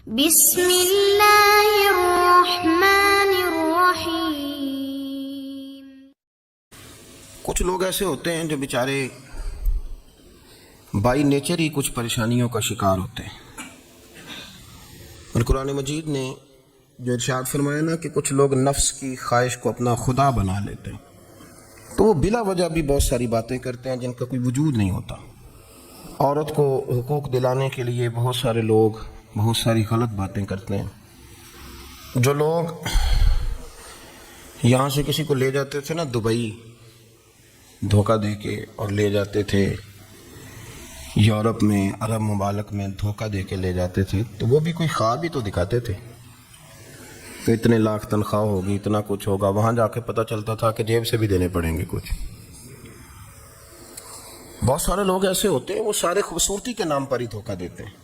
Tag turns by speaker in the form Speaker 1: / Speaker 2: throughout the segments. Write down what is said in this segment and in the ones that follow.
Speaker 1: بسم اللہ الرحمن الرحیم۔
Speaker 2: کچھ لوگ ایسے ہوتے ہیں جو بیچارے بائی نیچر ہی کچھ پریشانیوں کا شکار ہوتے ہیں، اور قرآن مجید نے جو ارشاد فرمایا نا کہ کچھ لوگ نفس کی خواہش کو اپنا خدا بنا لیتے ہیں، تو وہ بلا وجہ بھی بہت ساری باتیں کرتے ہیں جن کا کوئی وجود نہیں ہوتا۔ عورت کو حقوق دلانے کے لیے بہت سارے لوگ بہت ساری غلط باتیں کرتے ہیں۔ جو لوگ یہاں سے کسی کو لے جاتے تھے نا دبئی دھوکہ دے کے، اور لے جاتے تھے یورپ میں، عرب ممالک میں دھوکہ دے کے لے جاتے تھے، تو وہ بھی کوئی خواب ہی تو دکھاتے تھے کہ اتنے لاکھ تنخواہ ہوگی، اتنا کچھ ہوگا۔ وہاں جا کے پتہ چلتا تھا کہ جیب سے بھی دینے پڑیں گے کچھ۔ بہت سارے لوگ ایسے ہوتے ہیں، وہ سارے خوبصورتی کے نام پر ہی دھوکہ دیتے ہیں۔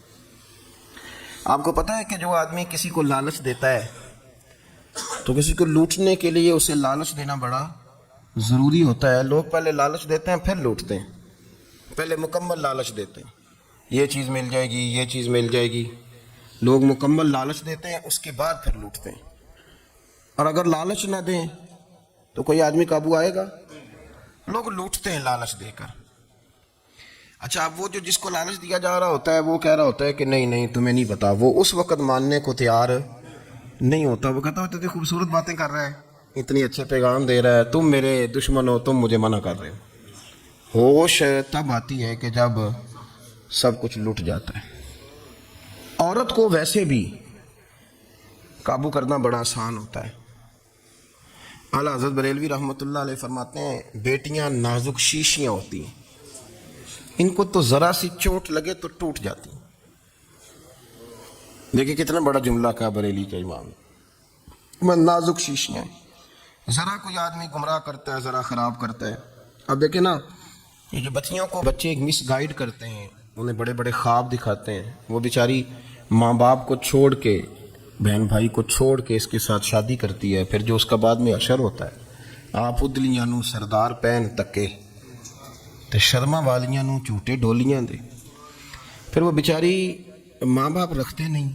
Speaker 2: آپ کو پتہ ہے کہ جو آدمی کسی کو لالچ دیتا ہے تو کسی کو لوٹنے کے لیے اسے لالچ دینا بڑا ضروری ہوتا ہے۔ لوگ پہلے لالچ دیتے ہیں پھر لوٹتے ہیں، پہلے مکمل لالچ دیتے ہیں، یہ چیز مل جائے گی، یہ چیز مل جائے گی۔ لوگ مکمل لالچ دیتے ہیں، اس کے بعد پھر لوٹتے ہیں۔ اور اگر لالچ نہ دیں تو کوئی آدمی قابو آئے گا؟ لوگ لوٹتے ہیں لالچ دے کر۔ اچھا، اب وہ جو جس کو لالچ دیا جا رہا ہوتا ہے وہ کہہ رہا ہوتا ہے کہ نہیں نہیں تمہیں نہیں پتا، وہ اس وقت ماننے کو تیار نہیں ہوتا۔ وہ کہتا ہوتا ہے خوبصورت باتیں کر رہا ہے، اتنی اچھے پیغام دے رہا ہے، تم میرے دشمن ہو، تم مجھے منع کر رہے ہو۔ ہوش تب آتی ہے کہ جب سب کچھ لٹ جاتا ہے۔ عورت کو ویسے بھی قابو کرنا بڑا آسان ہوتا ہے۔ اعلیٰ حضرت بریلوی رحمۃ اللہ علیہ فرماتے ہیں بیٹیاں نازک شیشیاں ہوتی ہیں، ان کو تو ذرا سی چوٹ لگے تو ٹوٹ جاتی۔ دیکھیں کتنا بڑا جملہ کہا بریلی کا امام، میں نازک شیشیاں، ذرا کوئی آدمی گمراہ کرتا ہے، ذرا خراب کرتا ہے۔ اب دیکھیں نا، یہ جو بچیوں کو بچے مس گائیڈ کرتے ہیں، انہیں بڑے بڑے خواب دکھاتے ہیں، وہ بیچاری ماں باپ کو چھوڑ کے، بہن بھائی کو چھوڑ کے اس کے ساتھ شادی کرتی ہے، پھر جو اس کا بعد میں اشر ہوتا ہے، آپ ادلیاں نو سردار پہن تکے تے شرما والیاں نو جھوٹے ڈولیاں دے۔ پھر وہ بیچاری ماں باپ رکھتے نہیں،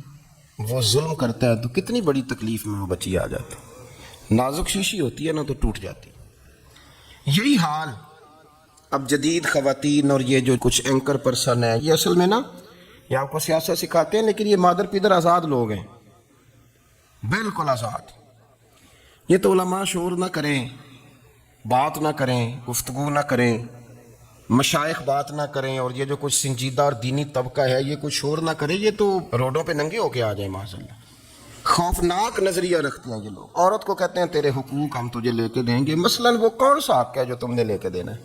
Speaker 2: وہ ظلم کرتا ہے، تو کتنی بڑی تکلیف میں وہ بچی آ جاتی۔ نازک شیشی ہوتی ہے نا تو ٹوٹ جاتی۔ یہی حال اب جدید خواتین اور یہ جو کچھ اینکر پرسن ہیں، یہ اصل میں نا یہ آپ کو سیاست سکھاتے ہیں، لیکن یہ مادر پیدر آزاد لوگ ہیں، بالکل آزاد۔ یہ تو علماء شور نہ کریں، بات نہ کریں، گفتگو نہ کریں، مشائخ بات نہ کریں، اور یہ جو کچھ سنجیدہ اور دینی طبقہ ہے یہ کچھ شور نہ کرے، یہ تو روڈوں پہ ننگے ہو کے آ جائیں معاذ اللہ۔ خوفناک نظریہ رکھتے ہیں یہ لوگ۔ عورت کو کہتے ہیں تیرے حقوق ہم تجھے لے کے دیں گے۔ مثلاً وہ کون سا حق ہے جو تم نے لے کے دینا ہے؟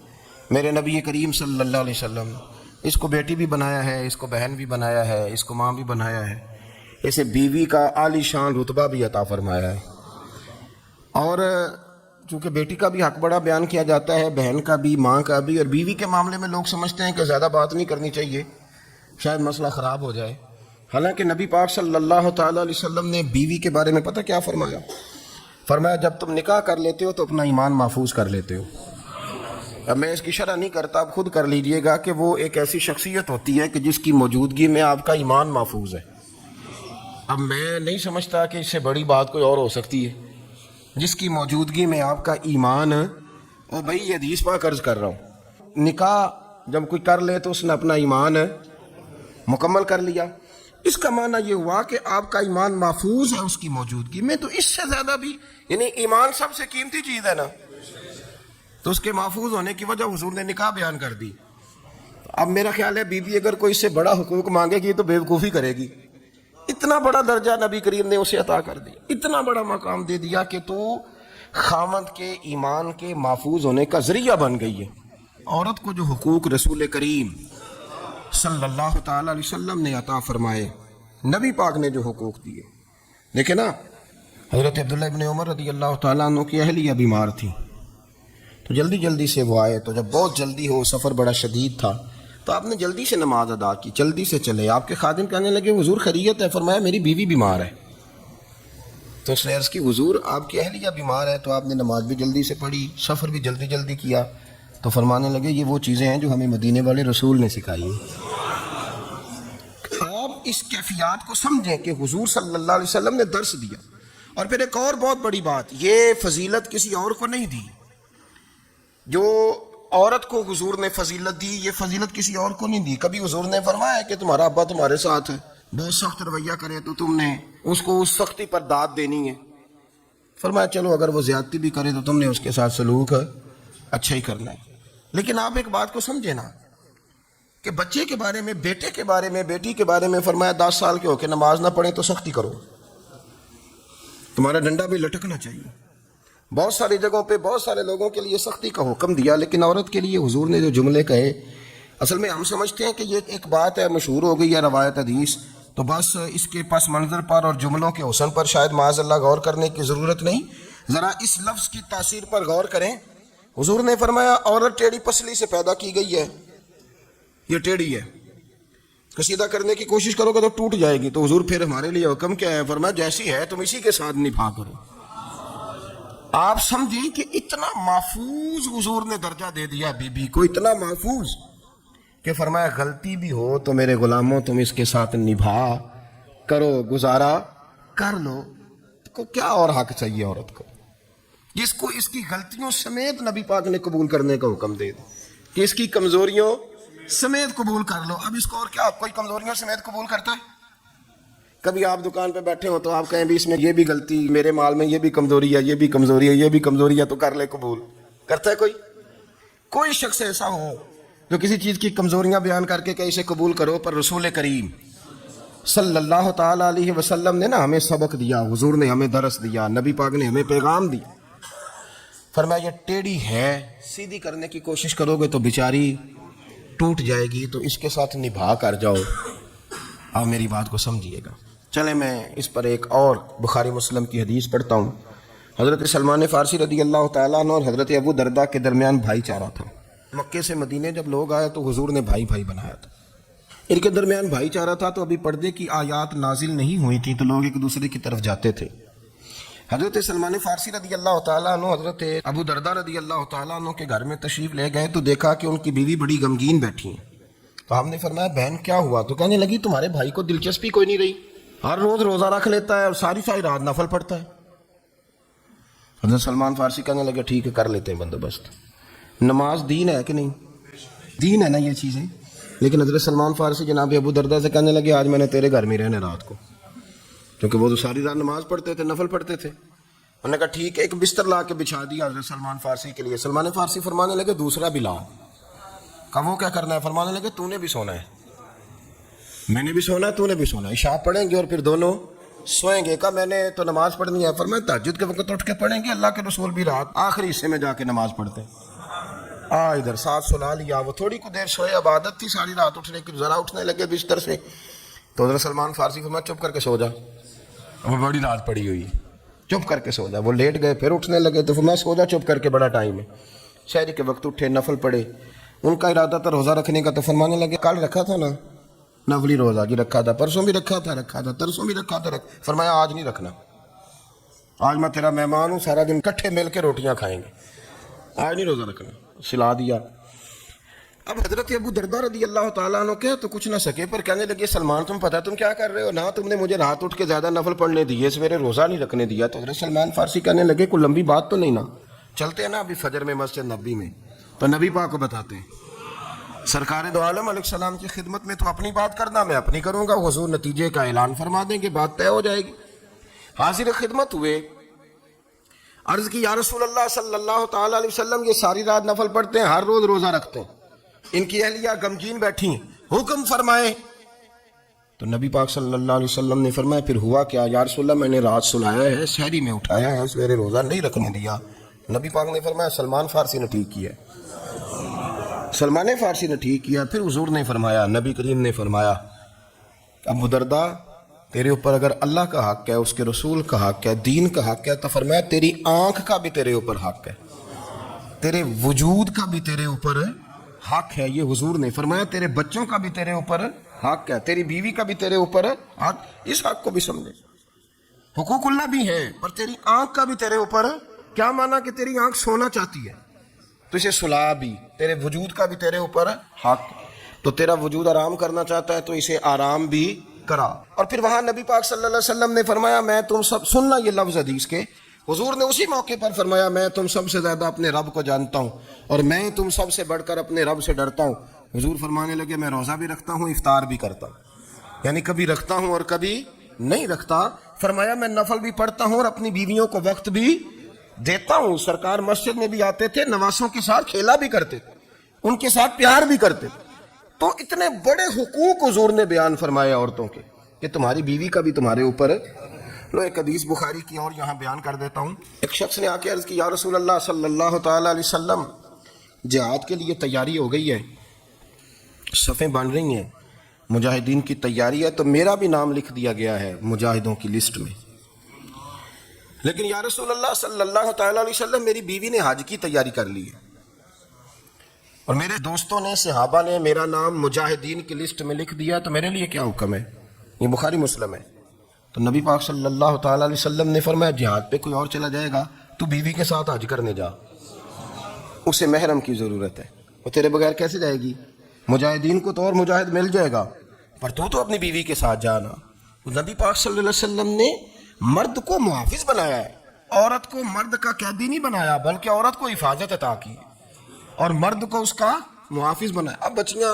Speaker 2: میرے نبی کریم صلی اللہ علیہ وسلم اس کو بیٹی بھی بنایا ہے، اس کو بہن بھی بنایا ہے، اس کو ماں بھی بنایا ہے، اسے بیوی کا عالی شان رتبہ بھی عطا فرمایا ہے۔ اور چونکہ بیٹی کا بھی حق بڑا بیان کیا جاتا ہے، بہن کا بھی، ماں کا بھی، اور بیوی کے معاملے میں لوگ سمجھتے ہیں کہ زیادہ بات نہیں کرنی چاہیے، شاید مسئلہ خراب ہو جائے۔ حالانکہ نبی پاک صلی اللہ تعالیٰ علیہ وسلم نے بیوی کے بارے میں پتہ کیا فرمایا؟ فرمایا جب تم نکاح کر لیتے ہو تو اپنا ایمان محفوظ کر لیتے ہو۔ اب میں اس کی شرح نہیں کرتا، آپ خود کر لیجئے گا کہ وہ ایک ایسی شخصیت ہوتی ہے کہ جس کی موجودگی میں آپ کا ایمان محفوظ ہے۔ اب میں نہیں سمجھتا کہ اس سے بڑی بات کوئی اور ہو سکتی ہے، جس کی موجودگی میں آپ کا ایمان، اور بھائی یہ حدیث پاک عرض کر رہا ہوں، نکاح جب کوئی کر لے تو اس نے اپنا ایمان مکمل کر لیا۔ اس کا معنی یہ ہوا کہ آپ کا ایمان محفوظ ہے اس کی موجودگی میں، تو اس سے زیادہ بھی، یعنی ایمان سب سے قیمتی چیز ہے نا، تو اس کے محفوظ ہونے کی وجہ حضور نے نکاح بیان کر دی۔ اب میرا خیال ہے بی بی اگر کوئی اس سے بڑا حقوق مانگے گی تو بیوقوفی کرے گی۔ اتنا بڑا درجہ نبی کریم نے اسے عطا کر دیا، اتنا بڑا مقام دے دیا کہ تو خاوند کے ایمان کے محفوظ ہونے کا ذریعہ بن گئی ہے۔ عورت کو جو حقوق رسول کریم صلی اللہ تعالیٰ علیہ وسلم نے عطا فرمائے، نبی پاک نے جو حقوق دیے، دیکھیں نا، حضرت عبداللہ ابن عمر رضی اللہ تعالیٰ عنہ کی اہلیہ بیمار تھی، تو جلدی جلدی سے وہ آئے، تو جب بہت جلدی ہو، سفر بڑا شدید تھا، تو آپ نے جلدی سے نماز ادا کی، جلدی سے چلے۔ آپ کے خادم کہنے لگے حضور خیریت ہے؟ فرمایا میری بیوی بیمار ہے۔ تو اس نے عرض کی حضور آپ کی اہلیہ بیمار ہے، تو آپ نے نماز بھی جلدی سے پڑھی، سفر بھی جلدی جلدی کیا۔ تو فرمانے لگے یہ وہ چیزیں ہیں جو ہمیں مدینے والے رسول نے سکھائی ہیں۔ آپ اس کیفیات کو سمجھیں کہ حضور صلی اللہ علیہ وسلم نے درس دیا. اور پھر ایک اور بہت بڑی بات، یہ فضیلت کسی اور کو نہیں دی. جو عورت کو حضور نے فضیلت دی، یہ فضیلت کسی اور کو نہیں دی. کبھی حضور نے فرمایا کہ تمہارا ابا تمہارے ساتھ ہے، بہت سخت رویہ کرے تو تم نے اس کو اس سختی پر داد دینی ہے. فرمایا چلو اگر وہ زیادتی بھی کرے تو تم نے اس کے ساتھ سلوک اچھا ہی کرنا ہے. لیکن آپ ایک بات کو سمجھے نا کہ بچے کے بارے میں، بیٹے کے بارے میں، بیٹی کے بارے میں فرمایا 10 سال کے ہو کے نماز نہ پڑھیں تو سختی کرو، تمہارا ڈنڈا بھی لٹکنا چاہیے. بہت ساری جگہوں پہ بہت سارے لوگوں کے لیے سختی کا حکم دیا، لیکن عورت کے لیے حضور نے جو جملے کہے، اصل میں ہم سمجھتے ہیں کہ یہ ایک بات ہے، مشہور ہو گئی ہے روایت حدیث، تو بس اس کے پس منظر پر اور جملوں کے حسن پر شاید معاذ اللہ غور کرنے کی ضرورت نہیں. ذرا اس لفظ کی تاثیر پر غور کریں. حضور نے فرمایا عورت ٹیڑھی پسلی سے پیدا کی گئی ہے، یہ ٹیڑھی ہے، کشیدہ کرنے کی کوشش کرو گے تو ٹوٹ جائے گی. تو حضور پھر ہمارے لیے حکم کیا ہے؟ فرمایا جیسی ہے تم اسی کے ساتھ نبھا کرو. آپ سمجھیں کہ اتنا محفوظ حضور نے درجہ دے دیا بی بی کو، اتنا محفوظ کہ فرمایا غلطی بھی ہو تو میرے غلاموں تم اس کے ساتھ نبھا کرو، گزارا کر لو. کو کیا اور حق چاہیے عورت کو جس کو اس کی غلطیوں سمیت نبی پاک نے قبول کرنے کا حکم دے دے کہ اس کی کمزوریوں سمیت قبول کر لو. اب اس کو اور کیا کوئی کمزوریوں سمیت قبول کرتا ہے؟ کبھی آپ دکان پہ بیٹھے ہو تو آپ کہیں بھی اس میں یہ بھی غلطی، میرے مال میں یہ بھی کمزوری ہے، یہ بھی کمزوری ہے، یہ بھی کمزوری ہے، تو کر لے قبول. کرتا ہے کوئی؟ کوئی شخص ایسا ہو جو کسی چیز کی کمزوریاں بیان کر کے کہ اسے قبول کرو؟ پر رسول کریم صلی اللہ تعالی علیہ وسلم نے نا ہمیں سبق دیا، حضور نے ہمیں درس دیا، نبی پاک نے ہمیں پیغام دیا. فرمایا یہ ٹیڑھی ہے، سیدھی کرنے کی کوشش کرو گے تو بیچاری ٹوٹ جائے گی، تو اس کے ساتھ نبھا کر جاؤ. آپ میری بات کو سمجھیے گا. چلیں میں اس پر ایک اور بخاری مسلم کی حدیث پڑھتا ہوں. حضرت سلمان فارسی رضی اللہ تعالیٰ عنہ اور حضرت ابو درداء کے درمیان بھائی چارہ تھا. مکے سے مدینے جب لوگ آئے تو حضور نے بھائی بھائی بنایا تھا. ان کے درمیان بھائی چارہ تھا تو ابھی پردے کی آیات نازل نہیں ہوئی تھی، تو لوگ ایک دوسرے کی طرف جاتے تھے. حضرت سلمان فارسی رضی اللہ تعالیٰ عنہ حضرت ابو درداء رضی اللہ تعالیٰ عنہ کے گھر میں تشریف لے گئے تو دیکھا کہ ان کی بیوی بڑی غمگین بیٹھی ہیں. تو ہم نے فرمایا بہن کیا ہوا؟ تو کہنے لگی تمہارے بھائی کو دلچسپی کوئی نہیں رہی، ہر روز روزہ رکھ لیتا ہے اور ساری ساری رات نفل پڑھتا ہے. حضرت سلمان فارسی کہنے لگے ٹھیک ہے کر لیتے ہیں بندوبست. نماز دین ہے کہ نہیں؟ دین ہے نا یہ چیزیں. لیکن حضرت سلمان فارسی جناب ابو درداء سے کہنے لگے آج میں نے تیرے گھر میں رہنے رات کو، کیونکہ وہ تو ساری رات نماز پڑھتے تھے، نفل پڑھتے تھے. انہوں نے کہا ٹھیک ہے. ایک بستر لا کے بچھا دیا حضرت سلمان فارسی کے لیے. سلمان فارسی فرمانے لگے دوسرا بھی لاؤ. کہا وہ کیا کرنا ہے؟ فرمانے لگے تو نے بھی سونا ہے، میں نے بھی سونا ہے، تو نے بھی سونا ہے. عشاء پڑھیں گے اور پھر دونوں سوئیں گے. کہا میں نے تو نماز پڑھنی ہے. فرمایا تہجد کے وقت اٹھ کے پڑھیں گے، اللہ کے رسول بھی رات آخری حصے میں جا کے نماز پڑھتے. ادھر ساتھ سلا لیا. وہ تھوڑی کو دیر سوئے، عبادت تھی ساری رات اٹھنے کی. ذرا اٹھنے لگے بستر سے تو حضرت سلمان فارسی فرمایا چپ کر کے سو جا، وہ بڑی رات پڑی ہوئی، چپ کر کے سو جا. وہ لیٹ گئے، پھر اٹھنے لگے تو فرمایا سو جا چپ کر کے، بڑا ٹائم ہے. شہری کے وقت اٹھے، نفل پڑھے. ان کا ارادہ تھا روزہ رکھنے کا، تو فرمانے لگے کل رکھا تھا نا نفلی روزہ جی، رکھا تھا، پرسوں بھی رکھا تھا، ترسوں بھی رکھا تھا. فرمایا آج نہیں رکھنا، آج میں تیرا مہمان ہوں، سارا دن کٹھے مل کے روٹیاں کھائیں گے، آج نہیں روزہ رکھنا. سلا دیا. اب حضرت ابو درداء رضی اللہ تعالیٰ عنہ کے تو کچھ نہ سکے، پر کہنے لگے سلمان تم پتہ تم کیا کر رہے ہو؟ نہ تم نے مجھے رات اٹھ کے زیادہ نفل پڑھنے دیے، سویرے روزہ نہیں رکھنے دیا. تو حضرت سلمان فارسی کہنے لگے کوئی لمبی بات تو نہیں نا؟ چلتے ہیں نا ابھی فجر میں مسجد نبی میں، تو نبی پاک کو بتاتے ہیں. سرکار دو عالم علیہ السلام کی خدمت میں تو اپنی بات کرنا میں اپنی کروں گا، حضور نتیجے کا اعلان فرما دیں گے، بات طے ہو جائے گی. حاضر خدمت ہوئے، عرض کی یا رسول اللہ صلی اللہ تعالی علیہ وسلم یہ ساری رات نفل پڑھتے ہیں، ہر روز روزہ رکھتے ہیں، ان کی اہلیہ غمگین بیٹھی ہیں، حکم فرمائے. تو نبی پاک صلی اللہ علیہ وسلم نے فرمایا پھر ہوا کیا؟ یا رسول اللہ میں نے رات سلایا ہے، سحری میں اٹھایا ہے، سویرے روزہ نہیں رکھنے دیا. نبی پاک نے فرمایا سلمان فارسی نے ٹھیک کیا، سلمان فارسی نے ٹھیک کیا. پھر حضور نے فرمایا، نبی کریم نے فرمایا ابو درداء تیرے اوپر اگر اللہ کا حق ہے، اس کے رسول کا حق ہے، دین کا حق ہے، تو فرمایا تیری آنکھ کا بھی تیرے اوپر حق ہے، تیرے وجود کا بھی تیرے اوپر حق ہے. یہ حضور نے فرمایا تیرے بچوں کا بھی تیرے اوپر حق ہے، تیری بیوی کا بھی تیرے اوپر حق. اس حق کو بھی سمجھے، حقوق اللہ بھی ہے، پر تیری آنکھ کا بھی تیرے اوپر. کیا مانا کہ تیری آنکھ سونا چاہتی ہے تو اسے سلا بھی، تیرے وجود کا بھی تیرے اوپر حق. تو تیرا وجود آرام کرنا چاہتا ہے تو اسے آرام بھی کرا. اور پھر وہاں نبی پاک صلی اللہ علیہ وسلم نے فرمایا میں تم سب سننا یہ لفظ حدیث کے حضور نے اسی موقع پر فرمایا میں تم سب سے زیادہ اپنے رب کو جانتا ہوں اور میں تم سب سے بڑھ کر اپنے رب سے ڈرتا ہوں. حضور فرمانے لگے میں روزہ بھی رکھتا ہوں افطار بھی کرتا ہوں, یعنی کبھی رکھتا ہوں اور کبھی نہیں رکھتا. فرمایا میں نفل بھی پڑھتا ہوں اور اپنی بیویوں کو وقت بھی دیتا ہوں. سرکار مسجد میں بھی آتے تھے, نوازوں کے ساتھ کھیلا بھی کرتے تھے, ان کے ساتھ پیار بھی کرتے تھے. تو اتنے بڑے حقوق حضور نے بیان فرمائے عورتوں کے کہ تمہاری بیوی کا بھی تمہارے اوپر. لو ایک حدیث بخاری کی اور یہاں بیان کر دیتا ہوں. ایک شخص نے آ کے عرض کی یا رسول اللہ صلی اللہ تعالی علیہ وسلم جہاد کے لیے تیاری ہو گئی ہے, صفیں بن رہی ہیں, مجاہدین کی تیاری ہے, تو میرا بھی نام لکھ دیا گیا ہے مجاہدوں کی لسٹ میں, لیکن یا رسول اللہ صلی اللہ تعالی علیہ وسلم میری بیوی نے حج کی تیاری کر لی ہے اور میرے دوستوں نے صحابہ نے میرا نام مجاہدین کی لسٹ میں لکھ دیا, تو میرے لیے کیا حکم ہے؟ یہ بخاری مسلم ہے. تو نبی پاک صلی اللہ تعالی علیہ وسلم نے فرمایا جہاد پہ کوئی اور چلا جائے گا تو بیوی کے ساتھ حج کرنے جا, اسے محرم کی ضرورت ہے, وہ تیرے بغیر کیسے جائے گی؟ مجاہدین کو تو اور مجاہد مل جائے گا پر تو اپنی بیوی کے ساتھ جانا. نبی پاک صلی اللہ علیہ وسلم نے مرد کو محافظ بنایا ہے, عورت کو مرد کا قیدی نہیں بنایا بلکہ عورت کو حفاظت عطا کی اور مرد کو اس کا محافظ بنایا. اب بچیاں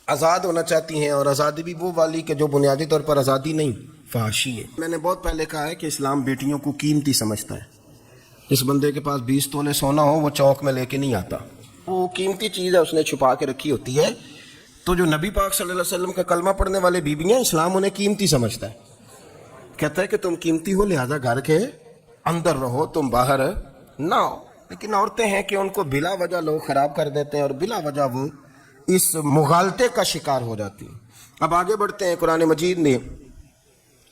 Speaker 2: آزاد ہونا چاہتی ہیں اور آزادی بھی وہ والی کہ جو بنیادی طور پر آزادی نہیں, فحاشی ہے. میں نے بہت پہلے کہا ہے کہ اسلام بیٹیوں کو قیمتی سمجھتا ہے. اس بندے کے پاس 20 تولے سونا ہو وہ چوک میں لے کے نہیں آتا, وہ قیمتی چیز ہے, اس نے چھپا کے رکھی ہوتی ہے. تو جو نبی پاک صلی اللہ علیہ وسلم کا کلمہ پڑھنے والے بیویاں, اسلام انہیں قیمتی سمجھتا ہے, کہتا ہے کہ تم قیمتی ہو لہذا گھر کے اندر رہو, تم باہر نہ ہو. لیکن عورتیں ہیں کہ ان کو بلا وجہ لوگ خراب کر دیتے ہیں اور بلا وجہ وہ اس مغالطے کا شکار ہو جاتی ہیں. اب آگے بڑھتے ہیں. قرآن مجید نے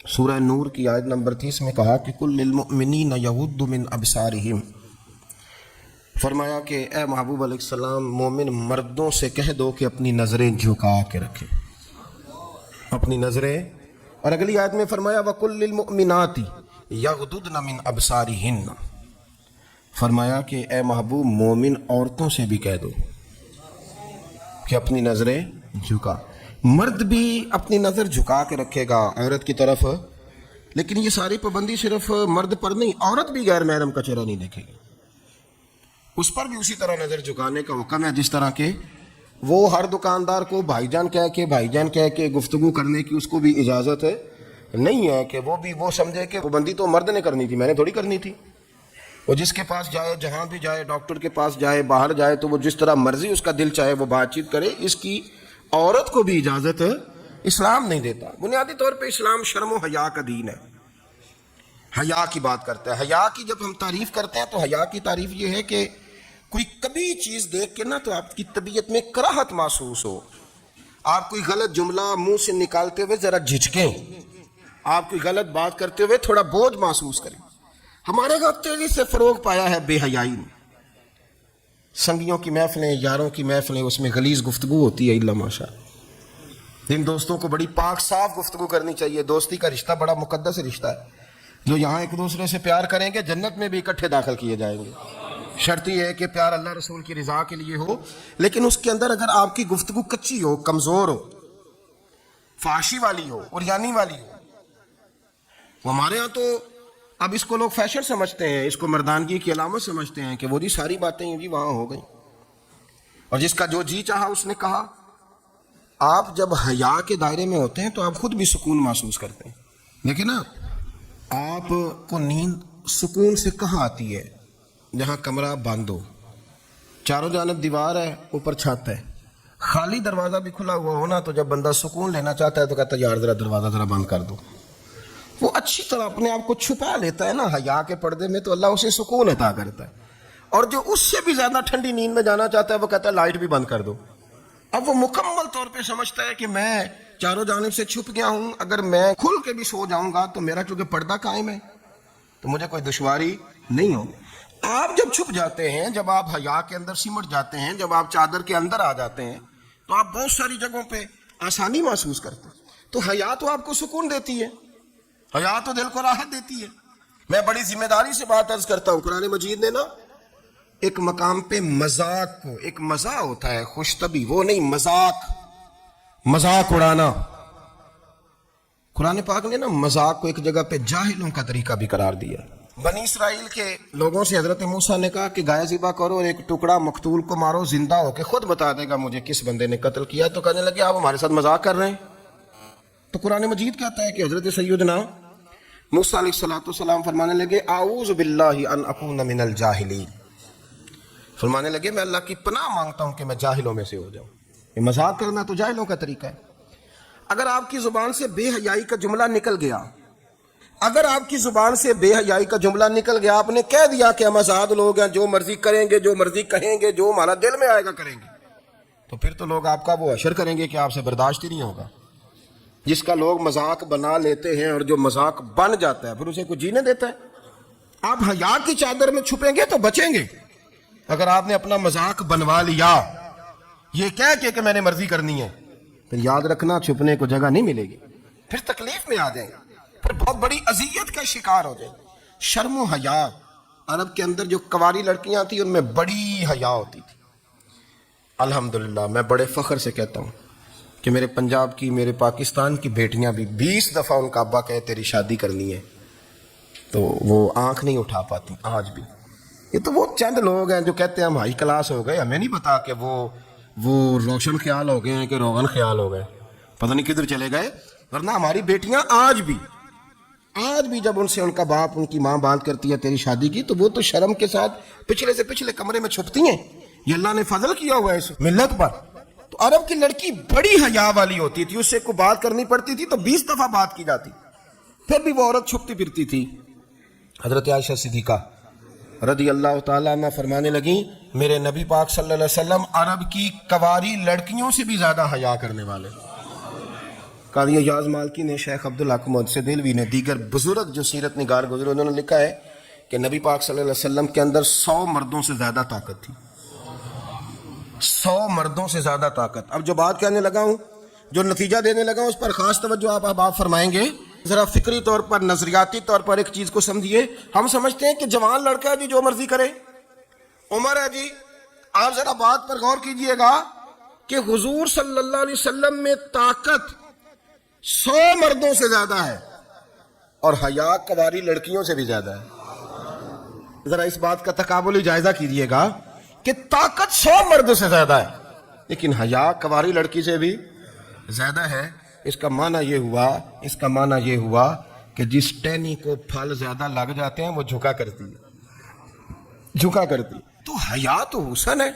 Speaker 2: سورہ نور کی آیت نمبر 30 میں کہا کہ کل للمؤمنین یغضوا من ابصارہم, فرمایا کہ اے محبوب علیہ السلام مومن مردوں سے کہہ دو کہ اپنی نظریں جھکا کے رکھیں, اپنی نظریں. اور اگلی آیت میں فرمایا وَقُلْ لِلْمُؤْمِنَاتِ يَغْضُضْنَ مِنْ أَبْصَارِهِنَّ, فرمایا کہ اے محبوب مومن عورتوں سے بھی کہہ دو کہ اپنی نظریں جھکا. مرد بھی اپنی نظر جھکا کے رکھے گا عورت کی طرف, لیکن یہ ساری پابندی صرف مرد پر نہیں, عورت بھی غیر محرم کا چہرہ نہیں دیکھے گی, اس پر بھی اسی طرح نظر جھکانے کا حکم ہے جس طرح کہ وہ ہر دکاندار کو بھائی جان کہہ کے گفتگو کرنے کی اس کو بھی اجازت نہیں ہے کہ وہ سمجھے کہ پابندی تو مرد نے کرنی تھی, میں نے تھوڑی کرنی تھی. وہ جس کے پاس جائے, جہاں بھی جائے, ڈاکٹر کے پاس جائے, باہر جائے, تو وہ جس طرح مرضی اس کا دل چاہے وہ بات چیت کرے, اس کی عورت کو بھی اجازت اسلام نہیں دیتا. بنیادی طور پہ اسلام شرم و حیا کا دین ہے, حیا کی بات کرتا ہے. حیا کی جب ہم تعریف کرتے ہیں تو حیا کی تعریف یہ ہے کہ کوئی کبھی چیز دیکھ کے نا تو آپ کی طبیعت میں کراہت محسوس ہو, آپ کوئی غلط جملہ منہ سے نکالتے ہوئے ذرا جھجکیں, آپ کوئی غلط بات کرتے ہوئے تھوڑا بوجھ محسوس کریں. ہمارے گھر تیزی سے فروغ پایا ہے بے حیائی میں. سنگیوں کی محفلیں, یاروں کی محفلیں, اس میں غلیظ گفتگو ہوتی ہے الا ماشاء. ان دوستوں کو بڑی پاک صاف گفتگو کرنی چاہیے. دوستی کا رشتہ بڑا مقدس رشتہ ہے, جو یہاں ایک دوسرے سے پیار کریں گے جنت میں بھی اکٹھے داخل کیے جائیں گے. شرط یہ ہے کہ پیار اللہ رسول کی رضا کے لیے ہو, لیکن اس کے اندر اگر آپ کی گفتگو کچی ہو, کمزور ہو, فحاشی والی ہو, عریانی والی ہو. وہ ہمارے ہاں تو اب اس کو لوگ فیشن سمجھتے ہیں, اس کو مردانگی کی علامت سمجھتے ہیں کہ وہ جی ساری باتیں جی وہاں ہو گئیں اور جس کا جو جی چاہا اس نے کہا. آپ جب حیا کے دائرے میں ہوتے ہیں تو آپ خود بھی سکون محسوس کرتے ہیں. دیکھیں نا, آپ کو نیند سکون سے کہاں آتی ہے؟ جہاں کمرہ بند ہو, چاروں جانب دیوار ہے, اوپر چھت ہے, خالی دروازہ بھی کھلا ہوا ہونا, تو جب بندہ سکون لینا چاہتا ہے تو کہتا ہے یار ذرا دروازہ ذرا بند کر دو. وہ اچھی طرح اپنے آپ کو چھپا لیتا ہے نا حیا کے پردے میں, تو اللہ اسے سکون عطا کرتا ہے. اور جو اس سے بھی زیادہ ٹھنڈی نیند میں جانا چاہتا ہے وہ کہتا ہے لائٹ بھی بند کر دو. اب وہ مکمل طور پہ سمجھتا ہے کہ میں چاروں جانب سے چھپ گیا ہوں, اگر میں کھل کے بھی سو جاؤں گا تو میرا کیونکہ پردہ قائم ہے تو مجھے کوئی دشواری نہیں ہوگی. آپ جب چھپ جاتے ہیں, جب آپ حیا کے اندر سمٹ جاتے ہیں, جب آپ چادر کے اندر آ جاتے ہیں, تو آپ بہت ساری جگہوں پہ آسانی محسوس کرتے ہیں. تو حیا تو آپ کو سکون دیتی ہے, حیا تو دل کو راحت دیتی ہے. میں بڑی ذمہ داری سے بات عرض کرتا ہوں, قرآن مجید نے نا ایک مقام پہ مذاق کو, ایک مزاح ہوتا ہے خوش طبی, وہ نہیں مذاق, مذاق اڑانا, قرآن پاک نے نا مذاق کو ایک جگہ پہ جاہلوں کا طریقہ بھی قرار دیا. بنی اسرائیل کے لوگوں سے حضرت موسیٰ نے کہا کہ گائے ذبح کرو اور ایک ٹکڑا مقتول کو مارو, زندہ ہو کے خود بتا دے گا مجھے کس بندے نے قتل کیا. تو کہنے لگے آپ ہمارے ساتھ مذاق کر رہے ہیں. تو قرآن مجید کہتا ہے کہ حضرت سیدنا موسیٰ علیہ السلام فرمانے لگے اعوذ باللہ ان اکون من الجاہلین, فرمانے لگے میں اللہ کی پناہ مانگتا ہوں کہ میں جاہلوں میں سے ہو جاؤں. یہ مذاق کرنا تو جاہلوں کا طریقہ ہے. اگر آپ کی زبان سے بے حیائی کا جملہ نکل گیا, اگر آپ کی زبان سے بے حیائی کا جملہ نکل گیا, آپ نے کہہ دیا کہ ہم آزاد لوگ ہیں, جو مرضی کریں گے, جو مرضی کہیں گے, جو ہمارا دل میں آئے گا کریں گے, تو پھر تو لوگ آپ کا وہ حشر کریں گے کہ آپ سے برداشت ہی نہیں ہوگا. جس کا لوگ مذاق بنا لیتے ہیں اور جو مذاق بن جاتا ہے پھر اسے کوئی جینے دیتا ہے. آپ حیا کی چادر میں چھپیں گے تو بچیں گے. اگر آپ نے اپنا مذاق بنوا لیا یہ کہہ کے کہ میں نے مرضی کرنی ہے, پھر یاد رکھنا چھپنے کو جگہ نہیں ملے گی, پھر تکلیف میں آ جائیں گے, پھر بہت بڑی اذیت کا شکار ہو جائیں. شرم و حیا, عرب کے اندر جو کنواری لڑکیاں تھیں ان میں بڑی حیا ہوتی تھی. الحمدللہ میں بڑے فخر سے کہتا ہوں کہ میرے پنجاب کی, میرے پاکستان کی بیٹیاں بھی 20 دفعہ ان کا ابا کہے تیری شادی کرنی ہے تو وہ آنکھ نہیں اٹھا پاتی آج بھی. یہ تو وہ چند لوگ ہیں جو کہتے ہیں ہم ہائی کلاس ہو گئے, ہمیں نہیں پتا کہ وہ روشن خیال ہو گئے ہیں کہ روغن خیال ہو گئے, پتہ نہیں کدھر چلے گئے. ورنہ ہماری بیٹیاں آج بھی جب ان سے ان کا باپ, ان کی ماں بات کرتی ہے تیری شادی کی, تو وہ تو شرم کے ساتھ پچھلے سے پچھلے کمرے میں چھپتی ہیں. یہ اللہ نے فضل کیا ہوا ہے اس ملت پر. تو عرب کی لڑکی بڑی حیا والی ہوتی تھی, اس سے کوئی بات کرنی پڑتی تھی تو 20 دفعہ بات کی جاتی, پھر بھی وہ عورت چھپتی پھرتی تھی. حضرت عائشہ صدیقہ رضی اللہ تعالیٰ عنہ فرمانے لگیں میرے نبی پاک صلی اللہ علیہ وسلم عرب کی کواری لڑکیوں سے بھی زیادہ حیا کرنے والے. قاضی اعجاز مالکی نے, شیخ عبدالحق محدث دہلوی نے, دیگر بزرگ جو سیرت نگار گزرے انہوں نے لکھا ہے کہ نبی پاک صلی اللہ علیہ وسلم کے اندر 100 مردوں سے زیادہ طاقت تھی. 100 مردوں سے زیادہ طاقت. اب جو بات کہنے لگا ہوں, جو نتیجہ دینے لگا ہوں, اس پر خاص توجہ آپ فرمائیں گے. ذرا فکری طور پر, نظریاتی طور پر ایک چیز کو سمجھیے. ہم سمجھتے ہیں کہ جوان لڑکا ہے جی جو مرضی کرے, عمر ہے جی. آپ ذرا بات پر غور کیجئے گا کہ حضور صلی اللہ علیہ وسلم میں طاقت 100 مردوں سے زیادہ ہے اور حیا کواری لڑکیوں سے بھی زیادہ ہے. ذرا اس بات کا تقابلی جائزہ کیجئے گا کہ طاقت 100 مردوں سے زیادہ ہے لیکن حیا کواری لڑکی سے بھی زیادہ ہے. اس کا معنی یہ ہوا کہ جس ٹہنی کو پھل زیادہ لگ جاتے ہیں وہ جھکا کرتی. تو حیا تو حسن ہے,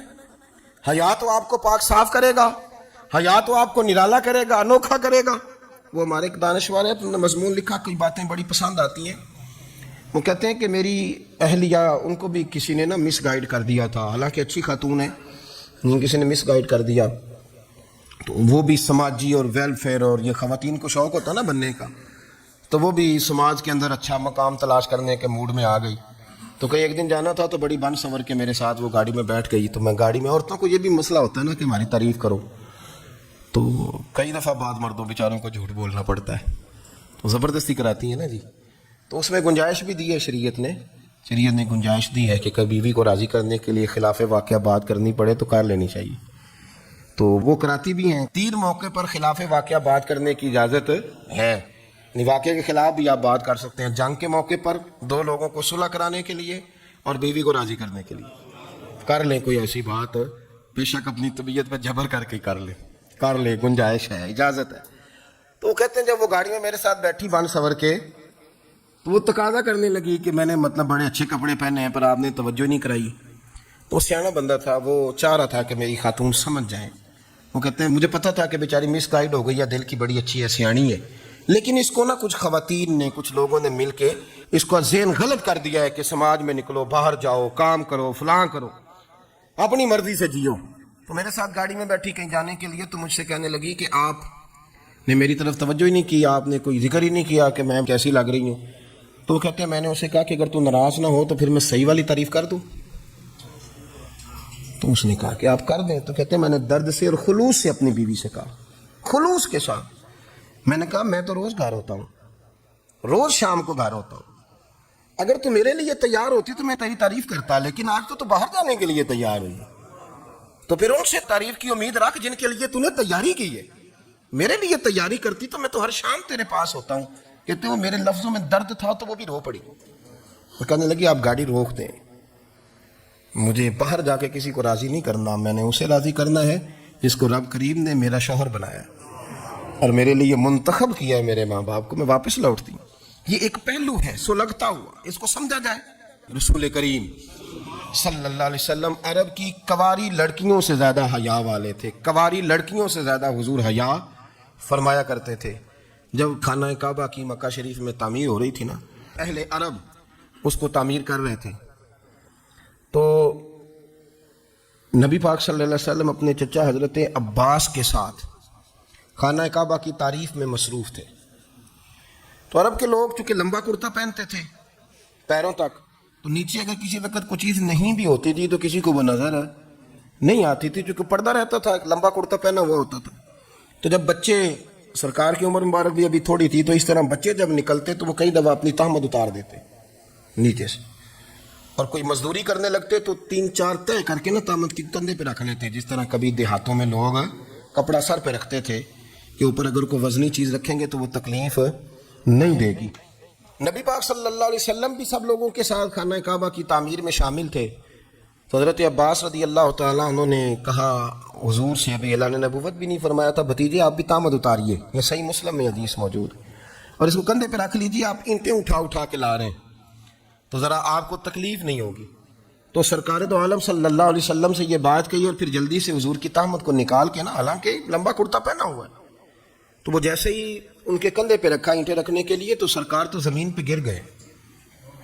Speaker 2: حیا تو آپ کو پاک صاف کرے گا, حیا تو آپ کو نرالا کرے گا, انوکھا کرے گا. وہ ہمارے ایک دانشور ہے, انہوں نے مضمون لکھا, کئی باتیں بڑی پسند آتی ہیں. وہ کہتے ہیں کہ میری اہلیہ, ان کو بھی کسی نے مس گائیڈ کر دیا تھا, حالانکہ اچھی خاتون ہے, کسی نے مس گائیڈ کر دیا. تو وہ بھی سماجی اور ویلفیئر, اور یہ خواتین کو شوق ہوتا نا بننے کا, تو وہ بھی سماج کے اندر اچھا مقام تلاش کرنے کے موڈ میں آ گئی. تو کئی ایک دن جانا تھا تو بڑی بن سنور کے میرے ساتھ وہ گاڑی میں بیٹھ گئی. تو میں گاڑی میں, عورتوں کو یہ بھی مسئلہ ہوتا ہے نا کہ ہماری تعریف کرو, تو کئی دفعہ بعض مردوں بیچاروں کو جھوٹ بولنا پڑتا ہے, تو زبردستی کراتی ہیں نا جی. تو اس میں گنجائش بھی دی ہے شریعت نے گنجائش دی ہے کہ کبھی بیوی کو راضی کرنے کے لیے خلاف واقعہ بات کرنی پڑے تو کر لینی چاہیے. تو وہ کراتی بھی ہیں. 3 موقع پر خلاف واقعہ بات کرنے کی اجازت ہے. واقعے کے خلاف بھی آپ بات کر سکتے ہیں. جنگ کے موقع پر 2 لوگوں کو صلح کرانے کے لیے اور بیوی کو راضی کرنے کے لیے کر لیں کوئی ایسی بات, بے شک اپنی طبیعت پہ جبر کر کے کر لیں, گنجائش ہے, اجازت ہے. تو وہ کہتے ہیں جب وہ گاڑی میں میرے ساتھ بیٹھی بن سنور کے, تو وہ تقاضا کرنے لگی کہ میں نے بڑے اچھے کپڑے پہنے ہیں پر آپ نے توجہ نہیں کرائی. تو سیاںا بندہ تھا, وہ چاہ رہا تھا کہ میری خاتون سمجھ جائیں. وہ کہتے ہیں مجھے پتا تھا کہ بیچاری مس گائیڈ ہو گئی ہے, دل کی بڑی اچھی ہے, سیاਣੀ ہے, لیکن اس کو کچھ خواتین نے, کچھ لوگوں نے مل کے اس کو ذہن غلط کر دیا ہے کہ سماج میں نکلو, باہر جاؤ, کام کرو, فلاں کرو, اپنی مرضی سے جیو. تو میرے ساتھ گاڑی میں بیٹھی کہیں جانے کے لیے, تو مجھ سے کہنے لگی کہ آپ نے میری طرف توجہ ہی نہیں کی, آپ نے کوئی ذکر ہی نہیں کیا کہ میں کیسی لگ رہی ہوں. تو وہ کہتے ہیں میں نے اسے کہا کہ اگر تو ناراض نہ ہو تو پھر میں صحیح والی تعریف کر دوں. تو اس نے کہا کہ آپ کر دیں. تو کہتے ہیں میں نے درد سے اور خلوص سے اپنی بیوی سے کہا, خلوص کے ساتھ. میں نے کہا میں تو روز گھر ہوتا ہوں, روز شام کو گھر ہوتا ہوں, اگر تو میرے لیے تیار ہوتی تو میں تیری تعریف کرتا, لیکن آج تو باہر جانے کے لیے تیار ہوئی, تو پھر ان سے تعریف کی امید رکھ جن کے لیے تو نے تیاری کی ہے. میرے لیے تیاری کرتی تو میں تو ہر شام تیرے پاس ہوتا ہوں. کہتے وہ میرے لفظوں میں درد تھا تو وہ بھی رو پڑی. وہ کہنے لگی آپ گاڑی روک دیں, مجھے باہر جا کے کسی کو راضی نہیں کرنا, میں نے اسے راضی کرنا ہے جس کو رب کریم نے میرا شوہر بنایا اور میرے لیے منتخب کیا ہے میرے ماں باپ کو. میں واپس لوٹتی ہوں. یہ ایک پہلو ہے سلگتا ہوا, اس کو سمجھا جائے. رسول کریم صلی اللہ علیہ وسلم عرب کی کواری لڑکیوں سے زیادہ حیا والے تھے. کواری لڑکیوں سے زیادہ حضور حیا فرمایا کرتے تھے. جب خانہ کعبہ کی مکہ شریف میں تعمیر ہو رہی تھی نا, اہل عرب اس کو تعمیر کر رہے تھے, تو نبی پاک صلی اللہ علیہ وسلم اپنے چچا حضرت عباس کے ساتھ خانہ کعبہ کی تعریف میں مصروف تھے. تو عرب کے لوگ چونکہ لمبا کرتا پہنتے تھے پیروں تک, تو نیچے اگر کسی وقت کوئی چیز نہیں بھی ہوتی تھی تو کسی کو وہ نظر نہیں آتی تھی, چونکہ پردہ رہتا تھا, لمبا کرتا پہنا ہوا ہوتا تھا. تو جب بچے, سرکار کی عمر مبارک بھی ابھی تھوڑی تھی, تو اس طرح بچے جب نکلتے تو وہ کئی دفعہ اپنی تہمت اتار دیتے نیچے سے, اور کوئی مزدوری کرنے لگتے تو 3-4 طے کر کے نا تہمت کی کندھے پہ رکھ لیتے. جس طرح کبھی دیہاتوں میں لوگ کپڑا سر پہ رکھتے تھے کہ اوپر اگر کوئی وزنی چیز رکھیں گے تو وہ تکلیف نہیں دے گی. نبی پاک صلی اللہ علیہ وسلم بھی سب لوگوں کے ساتھ خانہ کعبہ کی تعمیر میں شامل تھے. تو حضرت عباس رضی اللہ تعالیٰ انہوں نے کہا حضور سے, ابھی اعلان نبوت بھی نہیں فرمایا تھا, بھتیجے آپ بھی تہمت اتاریے, یہ صحیح مسلم میں حدیث موجود, اور اس کو کندھے پہ رکھ لیجیے, آپ اینٹیں اٹھا اٹھا کے لا رہے ہیں تو ذرا آپ کو تکلیف نہیں ہوگی. تو سرکار دو عالم صلی اللہ علیہ وسلم سے یہ بات کہی, اور پھر جلدی سے حضور کی تہمت کو نکال کے نا, حالانکہ لمبا کرتا پہنا ہوا ہے, تو وہ جیسے ہی ان کے کندھے پہ رکھا اینٹیں رکھنے کے لیے, تو سرکار تو زمین پہ گر گئے,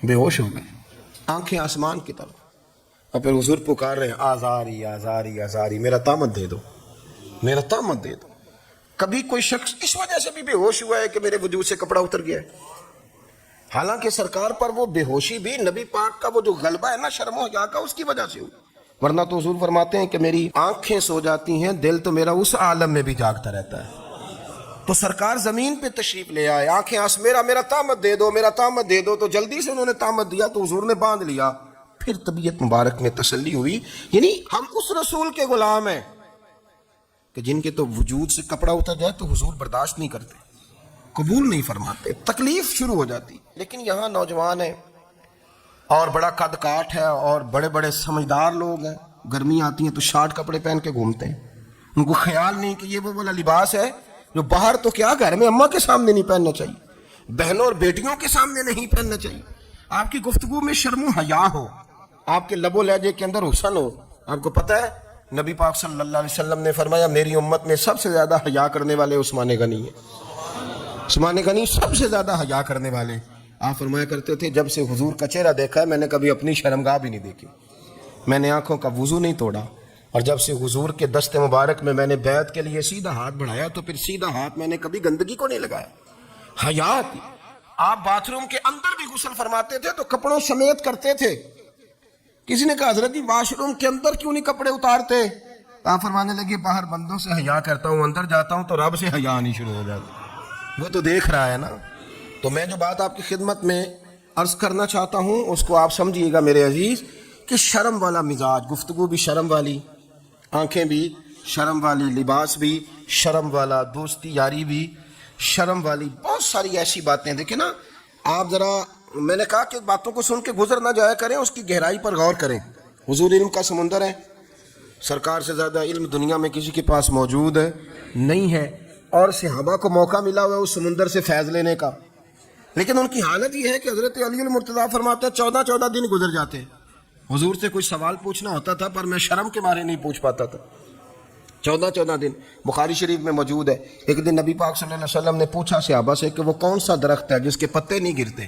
Speaker 2: بے ہوش ہو گئے, آنکھیں آسمان کی طرف, اور پھر حضور پکار رہے ہیں آزاری آزاری آزاری, میرا تہمت دے دو, میرا تہمت دے دو. کبھی کوئی شخص اس وجہ سے بھی بے ہوش ہوا ہے کہ میرے وجود سے کپڑا اتر گیا ہے؟ حالانکہ سرکار پر وہ بے ہوشی بھی نبی پاک کا وہ جو غلبہ ہے نا شرم و حیا کا, اس کی وجہ سے ہوئی. ورنہ تو حضور فرماتے ہیں کہ میری آنکھیں سو جاتی ہیں, دل تو میرا اس عالم میں بھی جاگتا رہتا ہے. تو سرکار زمین پہ تشریف لے آئے, آنکھیں میرا تہمت دے دو, میرا تہمت دے دو. تو جلدی سے انہوں نے تہمت دیا تو حضور نے باندھ لیا. پھر طبیعت مبارک میں تسلی ہوئی. یعنی ہم اس رسول کے غلام ہیں کہ جن کے تو وجود سے کپڑا اتر جائے تو حضور برداشت نہیں کرتے, قبول نہیں فرماتے, تکلیف شروع ہو جاتی. لیکن یہاں نوجوان ہیں اور بڑا قد کاٹ ہے اور بڑے بڑے سمجھدار لوگ ہیں, گرمی آتی ہیں تو شارٹ کپڑے پہن کے گھومتے ہیں. ان کو خیال نہیں کہ یہ وہ والا لباس ہے جو باہر تو کیا گھر میں اماں کے سامنے نہیں پہننا چاہیے, بہنوں اور بیٹیوں کے سامنے نہیں پہننا چاہیے. آپ کی گفتگو میں شرم و حیا ہو, آپ کے لب و لہجے کے اندر حسن ہو. آپ کو پتہ ہے نبی پاک صلی اللہ علیہ وسلم نے فرمایا میری امت میں سب سے زیادہ حیا کرنے والے عثمان غنی ہیں. عثمان غنی سب سے زیادہ حیا کرنے والے. آپ فرمایا کرتے تھے جب سے حضور کا چہرہ دیکھا ہے میں نے کبھی اپنی شرمگاہ بھی نہیں دیکھی, میں نے آنکھوں کا وضو نہیں توڑا, اور جب سے حضور کے دست مبارک میں نے بیعت کے لیے سیدھا ہاتھ بڑھایا تو پھر سیدھا ہاتھ میں نے کبھی گندگی کو نہیں لگایا. حیا تھی. آپ باتھ روم کے اندر بھی غسل فرماتے تھے تو کپڑوں سمیت کرتے تھے. کسی نے کہا حضرت جی واش روم کے اندر کیوں نہیں کپڑے اتارتے؟ آپ فرمانے لگے باہر بندوں سے حیا کرتا ہوں, اندر جاتا ہوں تو رب سے حیا نہیں شروع ہو جاتی. وہ تو دیکھ رہا ہے نا. تو میں جو بات آپ کی خدمت میں عرض کرنا چاہتا ہوں اس کو آپ سمجھیے گا میرے عزیز, کہ شرم والا مزاج, گفتگو بھی شرم والی, آنکھیں بھی شرم والی, لباس بھی شرم والا, دوستی یاری بھی شرم والی, بہت ساری ایسی باتیں. دیکھیں نا آپ ذرا, میں نے کہا کہ باتوں کو سن کے گزر نہ جایا کریں, اس کی گہرائی پر غور کریں. حضور علم کا سمندر ہے, سرکار سے زیادہ علم دنیا میں کسی کے پاس موجود نہیں ہے, اور صحابہ کو موقع ملا ہوا ہے اس سمندر سے فیض لینے کا. لیکن ان کی حالت یہ ہے کہ حضرت علی المرتضیٰ فرماتے ہیں 14 دن گزر جاتے. حضور سے کوئی سوال پوچھنا ہوتا تھا پر میں شرم کے مارے نہیں پوچھ پاتا تھا. 14 دن بخاری شریف میں موجود ہے. ایک دن نبی پاک صلی اللہ علیہ وسلم نے پوچھا صحابہ سے کہ وہ کون سا درخت ہے جس کے پتے نہیں گرتے,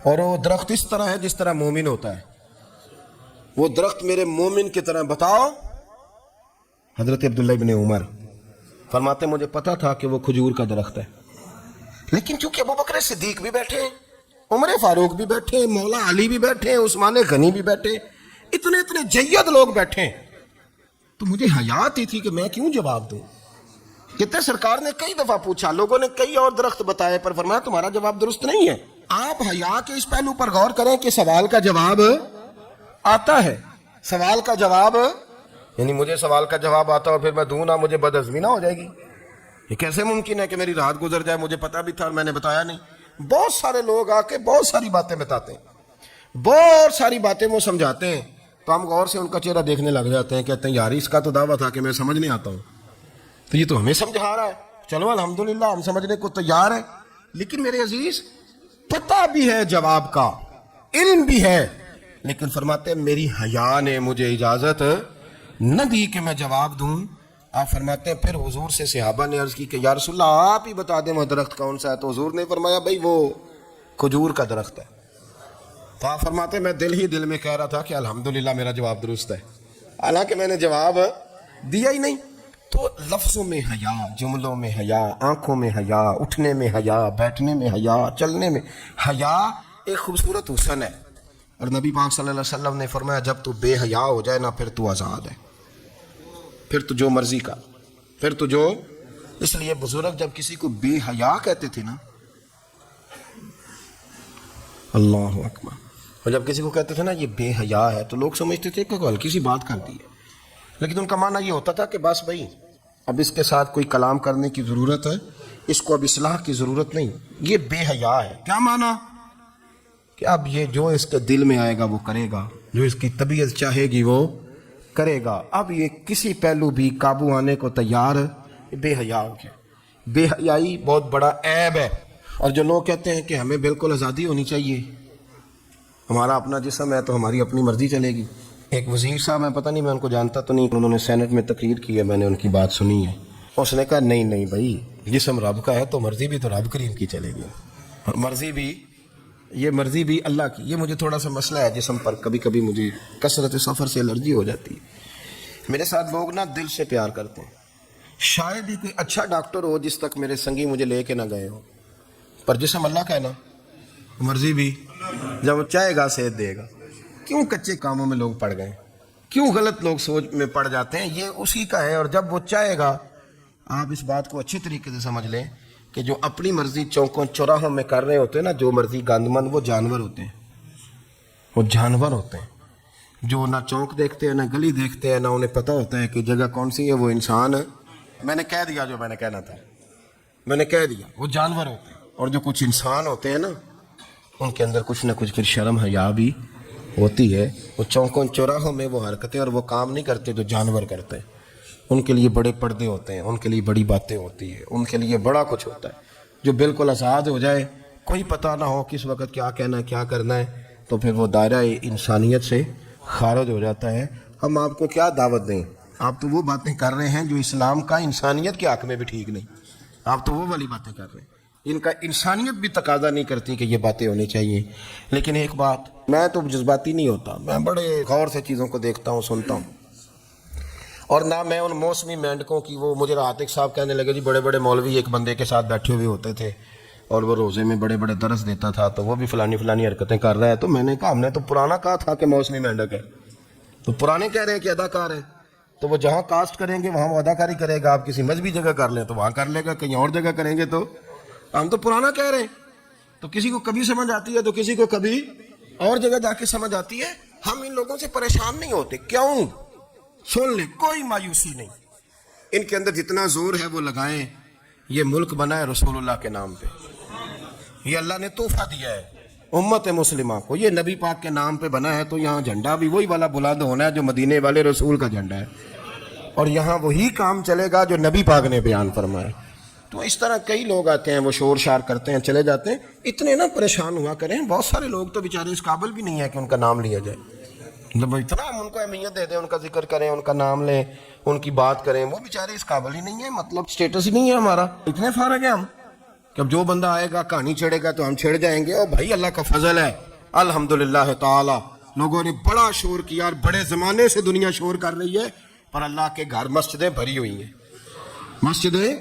Speaker 2: اور وہ درخت اس طرح ہے جس طرح مومن ہوتا ہے, وہ درخت میرے مومن کی طرح بتاؤ. حضرت عبداللہ ابن عمر فرماتے مجھے پتا تھا کہ وہ کھجور کا درخت ہے, لیکن چونکہ ابو بکر صدیق بھی بیٹھے, عمر فاروق بھی بیٹھے, مولا علی بھی بیٹھے, عثمان غنی بھی بیٹھے, اتنے جید لوگ بیٹھے, تو مجھے حیا آتی تھی کہ میں کیوں جواب دوں. کہتے سرکار نے کئی دفعہ پوچھا, لوگوں نے کئی اور درخت بتائے, پر فرمایا تمہارا جواب درست نہیں ہے. آپ حیا کے اس پہلو پر غور کریں کہ سوال کا جواب آتا ہے. سوال کا جواب, یعنی مجھے سوال کا جواب آتا اور پھر میں دوں نہ, مجھے بدعزمی نہ ہو جائے گی. یہ کیسے ممکن ہے کہ میری رات گزر جائے مجھے پتا بھی تھا اور میں نے بتایا نہیں؟ بہت سارے لوگ آ کے بہت ساری باتیں بتاتے ہیں، بہت ساری باتیں وہ سمجھاتے ہیں، تو ہم غور سے ان کا چہرہ دیکھنے لگ جاتے ہیں، کہتے ہیں یار اس کا تو دعویٰ تھا کہ میں سمجھ نہیں آتا ہوں، تو یہ تو ہمیں سمجھا رہا ہے، چلو الحمدللہ ہم سمجھنے کو تیار ہیں۔ لیکن میرے عزیز پتہ بھی ہے جواب کا، علم بھی ہے، لیکن فرماتے ہیں میری حیا نے مجھے اجازت نہ دی کہ میں جواب دوں۔ آپ فرماتے ہیں پھر حضور سے صحابہ نے عرض کی کہ یا رسول اللہ آپ ہی بتا دیں وہ درخت کون سا ہے، تو حضور نے فرمایا بھائی وہ کھجور کا درخت ہے۔ تو آپ فرماتے ہیں میں دل ہی دل میں کہہ رہا تھا کہ الحمدللہ میرا جواب درست ہے، حالانکہ میں نے جواب دیا ہی نہیں۔ تو لفظوں میں حیا، جملوں میں حیا، آنکھوں میں حیا، اٹھنے میں حیا، بیٹھنے میں حیا، چلنے میں حیا ایک خوبصورت حسن ہے۔ اور نبی پاک صلی اللہ علیہ وسلم نے فرمایا جب تو بے حیا ہو جائے نا پھر تو آزاد ہے، پھر تو جو مرضی کا، پھر تو جو۔ اس لیے بزرگ جب کسی کو بے حیا کہتے تھے نا، اللہ اکبر، اور جب کسی کو کہتے تھے نا یہ بے حیا ہے تو لوگ سمجھتے تھے کہ ہلکی سی بات کر دی ہے، لیکن ان کا معنی یہ ہوتا تھا کہ بس بھائی اب اس کے ساتھ کوئی کلام کرنے کی ضرورت ہے، اس کو اب اصلاح کی ضرورت نہیں، یہ بے حیا ہے۔ کیا معنی؟ کہ اب یہ جو اس کے دل میں آئے گا وہ کرے گا، جو اس کی طبیعت چاہے گی وہ کرے گا، اب یہ کسی پہلو بھی قابو آنے کو تیار ہے، بے حیا ہو گیا۔ بے حیائی بہت بڑا عیب ہے۔ اور جو لوگ کہتے ہیں کہ ہمیں بالکل آزادی ہونی چاہیے، ہمارا اپنا جسم ہے تو ہماری اپنی مرضی چلے گی۔ ایک وزیر صاحب میں پتہ نہیں میں ان کو جانتا تو نہیں، انہوں نے سینٹ میں تقریر کی ہے، میں نے ان کی بات سنی ہے، اس نے کہا نہیں نہیں بھائی جسم رب کا ہے تو مرضی بھی تو رب کریم کی چلے گی، اور مرضی بھی اللہ کی۔ یہ مجھے تھوڑا سا مسئلہ ہے جسم پر، کبھی کبھی مجھے کثرت سفر سے الرجی ہو جاتی ہے۔ میرے ساتھ لوگ نا دل سے پیار کرتے ہیں، شاید ہی کوئی اچھا ڈاکٹر ہو جس تک میرے سنگی مجھے لے کے نہ گئے ہو، پر جسم اللہ کا ہے نا، مرضی بھی جب وہ چاہے گا صحت دے گا۔ کیوں کچے کاموں میں لوگ پڑ گئے، کیوں غلط لوگ سوچ میں پڑ جاتے ہیں؟ یہ اسی کا ہے، اور جب وہ چاہے گا، آپ اس بات کو اچھی طریقے سے سمجھ لیں کہ جو اپنی مرضی چوکوں چوراہوں میں کر رہے ہوتے ہیں نا، جو مرضی گندمند، وہ جانور ہوتے ہیں، وہ جانور ہوتے ہیں جو نہ چوک دیکھتے ہیں نہ گلی دیکھتے ہیں، نہ انہیں پتہ ہوتا ہے کہ جگہ کون سی ہے۔ وہ انسان، میں نے کہہ دیا جو میں نے کہنا تھا، میں نے کہہ دیا، وہ جانور ہوتے ہیں۔ اور جو کچھ انسان ہوتے ہیں نا، ان کے اندر کچھ نہ کچھ پھر شرم حیا بھی ہوتی ہے۔ وہ چوکوں چوراہوں میں وہ حرکتیں اور وہ کام نہیں کرتے جو جانور کرتے ہیں۔ ان کے لیے بڑے پردے ہوتے ہیں، ان کے لیے بڑی باتیں ہوتی ہیں، ان کے لیے بڑا کچھ ہوتا ہے۔ جو بالکل آزاد ہو جائے، کوئی پتہ نہ ہو کس وقت کیا کہنا ہے کیا کرنا ہے، تو پھر وہ دائرہ انسانیت سے خارج ہو جاتا ہے۔ ہم آپ کو کیا دعوت دیں؟ آپ تو وہ باتیں کر رہے ہیں جو اسلام کا انسانیت کے حق میں بھی ٹھیک نہیں، آپ تو وہ والی باتیں کر رہے ہیں، ان کا انسانیت بھی تقاضا نہیں کرتی کہ یہ باتیں ہونی چاہیے۔ لیکن ایک بات، میں تو جذباتی نہیں ہوتا، میں بڑے غور سے چیزوں کو دیکھتا ہوں، سنتا ہوں، اور نہ میں ان موسمی مینڈکوں کی۔ وہ مجھے عاتق صاحب کہنے لگے جی بڑے بڑے مولوی ایک بندے کے ساتھ بیٹھے ہوئے ہوتے تھے اور وہ روزے میں بڑے بڑے درس دیتا تھا، تو وہ بھی فلانی حرکتیں کر رہا ہے۔ تو میں نے کہا ہم نے تو پرانا کہا تھا کہ موسمی مینڈک ہے، تو پرانے کہہ رہے ہیں کہ اداکار ہے، تو وہ جہاں کاسٹ کریں گے وہاں وہ اداکاری کرے گا۔ آپ کسی مذہبی جگہ کر لیں تو وہاں کر لے گا، کہیں اور جگہ کریں گے تو ہم تو پرانا کہہ رہے ہیں۔ تو کسی کو کبھی سمجھ آتی ہے تو کسی کو کبھی اور جگہ جا کے سمجھ آتی ہے۔ ہم ان لوگوں سے پریشان نہیں ہوتے، کیوں؟ سن لیں، کوئی مایوسی نہیں، ان کے اندر جتنا زور ہے وہ لگائیں۔ یہ ملک بنا ہے رسول اللہ کے نام پہ، یہ اللہ نے تحفہ دیا ہے امت مسلمہ کو، یہ نبی پاک کے نام پہ بنا ہے، تو یہاں جھنڈا بھی وہی والا بلند ہونا ہے جو مدینے والے رسول کا جھنڈا ہے، اور یہاں وہی کام چلے گا جو نبی پاک نے بیان فرمایا۔ تو اس طرح کئی لوگ آتے ہیں، وہ شور شار کرتے ہیں، چلے جاتے ہیں، اتنے نہ پریشان ہوا کریں۔ بہت سارے لوگ تو بیچارے اس قابل بھی نہیں ہے کہ ان کا نام لیا جائے، جب اتنا ہم ان کو اہمیت دے دیں، ان کا ذکر کریں، ان کا نام لیں، ان کی بات کریں، وہ بیچارے اس قابل ہی نہیں ہے، مطلب سٹیٹس ہی نہیں ہے ہمارا، اتنے فارغ ہیں ہم کہ اب جو بندہ آئے گا کہانی چھیڑے گا تو ہم چھیڑ جائیں گے۔ اور بھائی اللہ کا فضل ہے الحمدللہ تعالی، لوگوں نے بڑا شور کیا اور بڑے زمانے سے دنیا شور کر رہی ہے، پر اللہ کے گھر مسجدیں بھری ہوئی ہیں، مسجدیں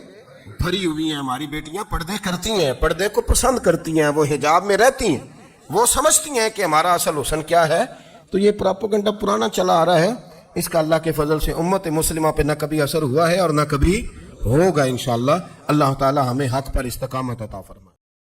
Speaker 2: بھری ہوئی ہیں۔ ہماری بیٹیاں پردے کرتی ہیں، پردے کو پسند کرتی ہیں، وہ حجاب میں رہتی ہیں، وہ سمجھتی ہیں کہ ہمارا اصل حسن کیا ہے۔ تو یہ پراپیگنڈا پرانا چلا آ رہا ہے، اس کا اللہ کے فضل سے امت مسلمہ پہ نہ کبھی اثر ہوا ہے اور نہ کبھی ہوگا انشاءاللہ۔ اللہ تعالی ہمیں حق پر استقامت عطا فرمائے۔